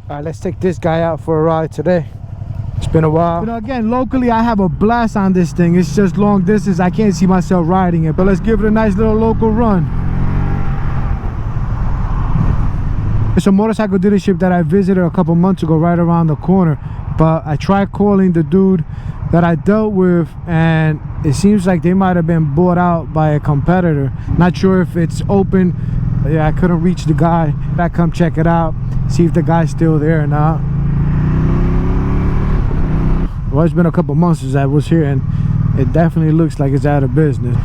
All right, let's take this guy out for a ride today. It's been a while. You know, again, locally I have a blast on this thing. It's just long distance. I can't see myself riding it, but let's give it a nice little local run. It's a motorcycle dealership that I visited a couple months ago right around the corner, but I tried calling the dude that I dealt with, and it seems like they might have been bought out by a competitor. Not sure if it's open. Yeah, I couldn't reach the guy. I come check it out, see if the guy's still there or not. Well, it's been a couple months since I was here, and it definitely looks like it's out of business.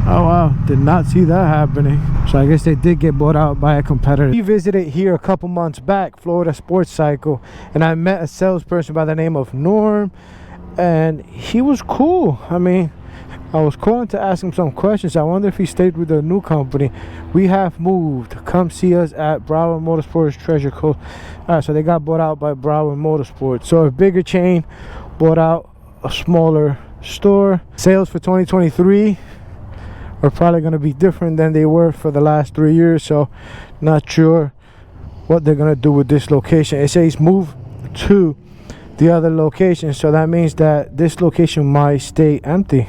Oh wow, did not see that happening. So I guess they did get bought out by a competitor. We visited here a couple months back, Florida Sports Cycle, and I met a salesperson by the name of Norm, and he was cool. I mean, I was calling to ask him some questions. I wonder if he stayed with the new company. We have moved. Come see us at Broward Motorsports Treasure Coast. All right, so they got bought out by Broward Motorsports. So a bigger chain bought out a smaller store. Sales for 2023 are probably going to be different than they were for the last 3 years. So not sure what they're going to do with this location. It says move to the other location, so that means that this location might stay empty.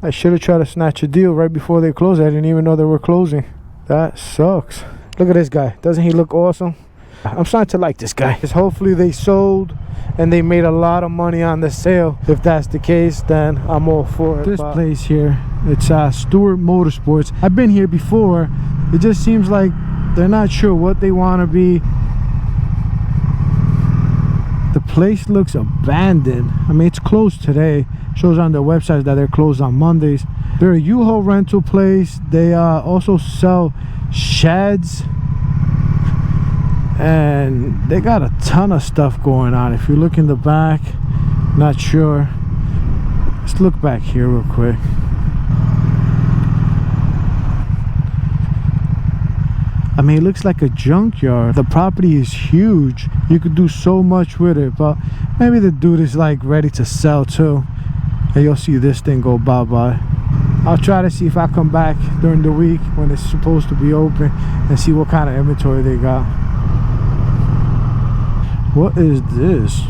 I should have tried to snatch a deal right before they closed. I didn't even know they were closing. That sucks. Look at this guy. Doesn't he look awesome? I'm starting to like this guy. Hopefully they sold and they made a lot of money on the sale. If that's the case, then I'm all for it. This place here, it's Stuart Motorsports. I've been here before. It just seems like they're not sure what they want to be. The place looks abandoned. I mean, it's closed today. Shows on their website that they're closed on Mondays. They're a U-Haul rental place. They also sell sheds, and they got a ton of stuff going on. If you look in the back, not sure. Let's look back here real quick. I mean, it looks like a junkyard. The property is huge. You could do so much with it, but maybe the dude is like ready to sell too. And you'll see this thing go bye-bye. I'll try to see if I come back during the week when it's supposed to be open and see what kind of inventory they got. What is this?